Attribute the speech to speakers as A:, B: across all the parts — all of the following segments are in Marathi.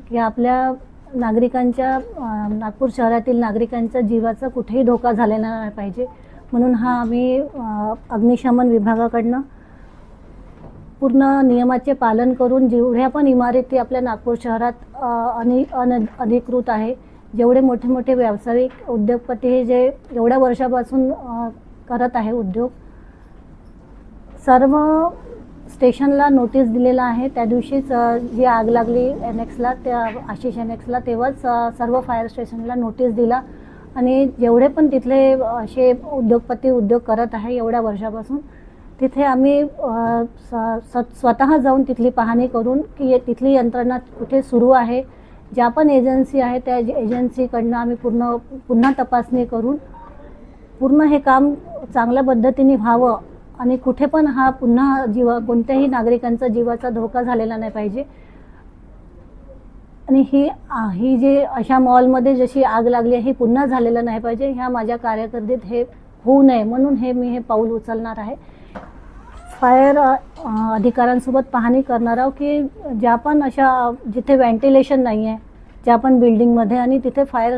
A: की आपल्या नागरिकांच्या नागपूर शहरातील नागरिकांच्या जीवाचा कुठेही धोका झालेला नाही पाहिजे, म्हणून हा आम्ही अग्निशमन विभागाकडनं पूर्ण नियमाचे पालन करून जेवढ्या पण इमारती आपल्या नागपूर शहरात अनधिकृत आहे, जेवढे मोठे मोठे व्यावसायिक उद्योगपती हे जे एवढ्या वर्षापासून करत आहे उद्योग, सर्व स्टेशनला नोटीस दिलेला आहे। त्या दिवशीच जी आग लागली एनएक्सला, त्या आशिष एनएक्सला, तेव्हाच सर्व फायर स्टेशनला नोटीस दिला आणि जेवढे पण तिथले असे उद्योगपती उद्योग करत आहे एवढ्या वर्षापासून, तिथे आम्ही स्वतः जाऊन तिथली पाहणी करून की तिथली यंत्रणा कुठे सुरू आहे, ज्या पण एजन्सी आहे त्या एजन्सीकडनं आम्ही पुन्हा तपासणी करून पूर्ण हे काम चांगल्या पद्धतीने व्हावं आणि कुठे पण हा पुन्हा कोणत्याही नागरिकांचा जीवाचा धोका झालेला नाही पाहिजे। आणि ही जे अशा मॉलमध्ये जशी आग लागली ही पुन्हा झालेलं नाही पाहिजे, ह्या माझ्या कार्यकर्त्यात हे होऊ नये म्हणून मी हे पाऊल उचलणार आहे। फायर अधिकाऱ्यांसोबत पाहणी करणार आहोत की ज्या पण अशा जिथे व्हेंटिलेशन नाही आहे, ज्या पण बिल्डिंगमध्ये आणि तिथे फायर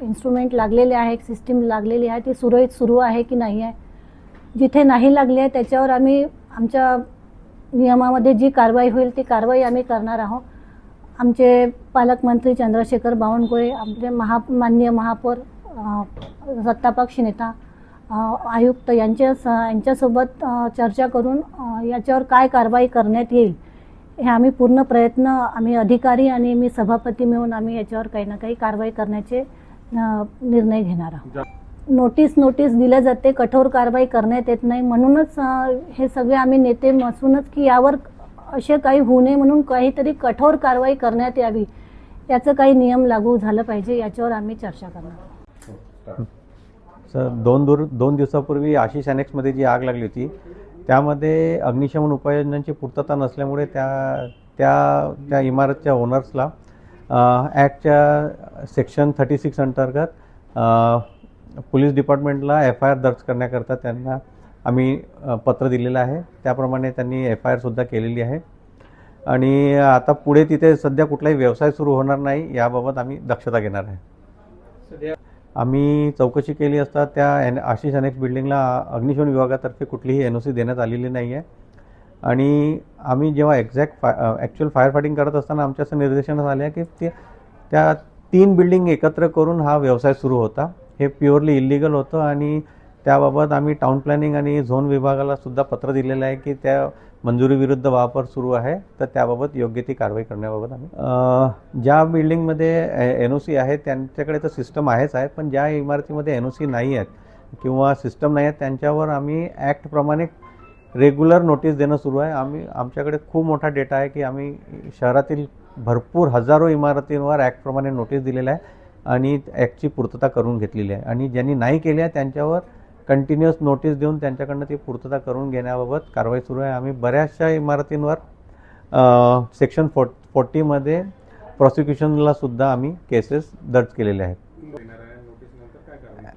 A: इन्स्ट्रुमेंट लागलेले आहे, सिस्टीम लागलेली आहे, ती सुरळीत सुरू आहे की नाही आहे। जिथे नाही लागले आहे त्याच्यावर आम्ही आमच्या नियमामध्ये जी कारवाई होईल ती कारवाई आम्ही करणार आहोत। आमचे पालकमंत्री चंद्रशेखर बावनकुळे, आमचे माननीय महापौर सत्तापक्ष नेता आयुक्त यांच्यासोबत चर्चा करून याच्यावर काय कारवाई करण्यात येईल हे आम्ही पूर्ण प्रयत्न, आम्ही अधिकारी आणि मी सभापती मिळून आम्ही याच्यावर काही ना काही कारवाई करण्याचे निर्णय घेणार आहोत। नोटीस दिल्या जाते, कठोर कारवाई करण्यात येत नाही, म्हणूनच हे सगळे आम्ही नेते बसूनच की यावर असे काही होऊ नये म्हणून काहीतरी कठोर कारवाई करण्यात यावी, याचं काही नियम लागू झालं पाहिजे, याच्यावर आम्ही चर्चा करणार आहोत।
B: सर, दोन दिवसापूर्वी आशिष एनेक्समध्ये जी आग लागली होती त्यामध्ये अग्निशमन उपाययोजनांची पूर्तता नसल्यामुळे त्या इमारतच्या ओनर्सला ॲक्टच्या सेक्शन 36 अंतर्गत पोलीस डिपार्टमेंटला FIR दर्ज करण्याकरता त्यांना आम्ही पत्र दिलेलं आहे। त्याप्रमाणे त्यांनी FIR सुद्धा केलेली आहे आणि आता पुढे तिथे सध्या कुठलाही व्यवसाय सुरू होणार नाही याबाबत आम्ही दक्षता घेणार आहे। आम्ही चौकशी केली असता त्या आशिष एनेक्स बिल्डिंगला अग्निशमन विभागातर्फे कुठलीही NOC देण्यात आलेली नाही आहे आणि आम्ही जेव्हा ॲक्च्युअल फायर फायटिंग करत असताना आमच्या असं निर्देशनात आले आहे की त्या 3 बिल्डिंग एकत्र करून हा व्यवसाय सुरू होता, हे प्युअरली इलिगल होतं आणि त्याबाबत आम्ही टाउन प्लॅनिंग आणि झोन विभागाला सुद्धा पत्र दिलेलं आहे की त्या मंजुरीविरुद्ध वापर सुरू आहे, तर त्याबाबत योग्य ती कारवाई करण्याबाबत आम्ही ज्या बिल्डिंगमध्ये NOC आहे त्यांच्याकडे तर सिस्टम आहेच आहे, पण ज्या इमारतीमध्ये NOC नाही आहेत किंवा सिस्टम नाही आहेत त्यांच्यावर आम्ही ॲक्टप्रमाणे रेग्युलर नोटीस देणं सुरू आहे। आमच्याकडे खूप मोठा डेटा आहे की आम्ही शहरातील भरपूर हजारो इमारतींवर ॲक्टप्रमाणे नोटीस दिलेलं आहे आणि ॲक्टची पूर्तता करून घेतलेली आहे आणि ज्यांनी नाही केली आहे त्यांच्यावर कंटिन्युअस नोटीस देऊन त्यांच्याकडनं ती पूर्तता करून घेण्याबाबत कारवाई सुरू आहे। आम्ही बऱ्याचशा इमारतींवर सेक्शन 40 मध्ये प्रॉसिक्युशनला सुद्धा आम्ही केसेस दर्ज केलेले आहेत।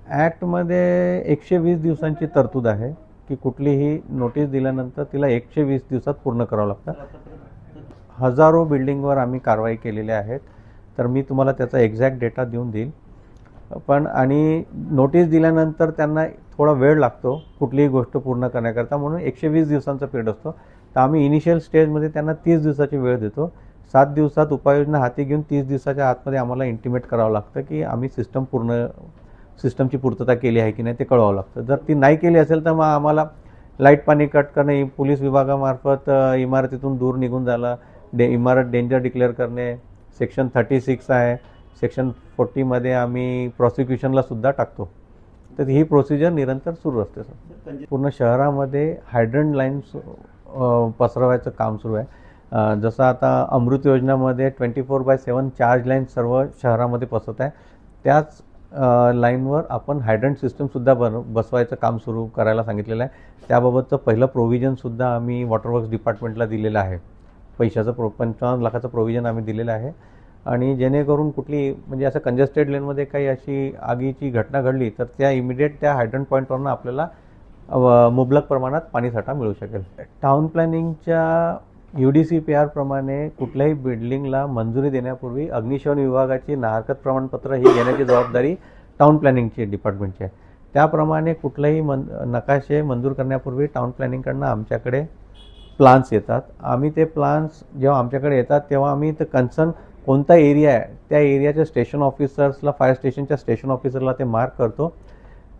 B: ॲक्टमध्ये 120 दिवसांची तरतूद आहे की कुठलीही नोटीस दिल्यानंतर तिला 120 दिवसात पूर्ण करावं लागतं। हजारो बिल्डिंगवर आम्ही कारवाई केलेल्या आहेत, तर मी तुम्हाला त्याचा एक्झॅक्ट डेटा देऊन देईल, पण आणि नोटीस दिल्यानंतर त्यांना थोडा वेळ लागतो कुठलीही गोष्ट पूर्ण करण्याकरता, म्हणून 120 दिवसांचा पिरियड असतो। तर आम्ही इनिशियल स्टेजमध्ये त्यांना 30 दिवसाची वेळ देतो। 7 दिवसात उपाययोजना हाती घेऊन 30 दिवसाच्या आतमध्ये आम्हाला इंटिमेट करावं लागतं की आम्ही सिस्टमची पूर्तता केली आहे की नाही ते कळवावं लागतं। जर ती नाही केली असेल तर मग आम्हाला लाईट पाणी कट करणे, पोलीस विभागामार्फत इमारतीतून दूर निघून जायला, इमारत डेंजर डिक्लेअर करणे, सेक्शन 36 आहे, सेक्शन 40 मध्ये आम्ही प्रॉसिक्युशनला सुद्धा टाकतो। तर ही प्रोसिजर निरंतर सुरू असते सर। पूर्ण शहरामध्ये हायड्रंट लाईन्स पसरवायचं काम सुरू आहे। जसं आता अमृत योजनामध्ये 24/7 चार्ज लाईन सर्व शहरामध्ये पसरत आहे, त्याच लाईनवर आपण हायड्रंट सिस्टमसुद्धा बसवायचं काम सुरू करायला सांगितलेलं आहे। त्याबाबतचं पहिलं प्रोव्हिजनसुद्धा आम्ही वॉटरवर्क्स डिपार्टमेंटला दिलेलं आहे। पैशाचं 55 लाखाचं प्रोव्हिजन आम्ही दिलेलं आहे आणि जेणेकरून कुठली म्हणजे असं कंजेस्टेड लेनमध्ये काही अशी आगीची घटना घडली तर त्या इमिडिएट त्या हायड्रंट पॉईंटवरून आपल्याला मुबलक प्रमाणात पाणीसाठा मिळू शकेल। टाउन प्लॅनिंगच्या UDCPR प्रमाणे कुठल्याही बिल्डिंगला मंजुरी देण्यापूर्वी अग्निशमन विभागाची नाहरकत प्रमाणपत्र ही घेण्याची जबाबदारी टाउन प्लॅनिंगची डिपार्टमेंटची आहे. त्याप्रमाणे कुठलाही नकाशे मंजूर करण्यापूर्वी टाउन प्लॅनिंगकडनं आमच्याकडे प्लान्स येतात. आम्ही ते प्लान्स जेव्हा आमच्याकडे येतात तेव्हा आम्ही ते कन्सर्न कोणता एरिया आहे त्या एरियाच्या स्टेशन ऑफिसर्सला, फायर स्टेशनच्या स्टेशन ऑफिसरला ते मार्क करतो.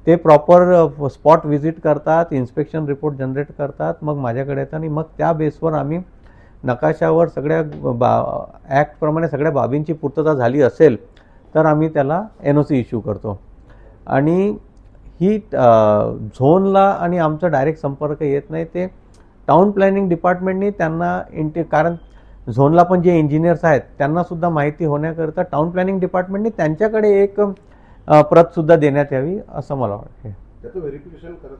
B: ते प्रॉपर स्पॉट व्हिजिट करतात, इन्स्पेक्शन रिपोर्ट जनरेट करतात, मग माझ्याकडे येतात आणि मग त्या बेसवर आम्ही नकाशावर सगळ्या ॲक्टप्रमाणे सगळ्या बाबींची पूर्तता झाली असेल तर आम्ही त्याला NOC इश्यू करतो. आणि ही झोनला आणि आमचा डायरेक्ट संपर्क येत नाही. ते टाउन प्लॅनिंग डिपार्टमेंटनी त्यांना कारण झोनला पण जे इंजिनियर्स आहेत त्यांनासुद्धा माहिती होण्याकरता टाउन प्लॅनिंग डिपार्टमेंटनी त्यांच्याकडे एक प्रतसुद्धा देण्यात यावी असं मला वाटते.
C: त्याचं व्हेरिफिकेशन करत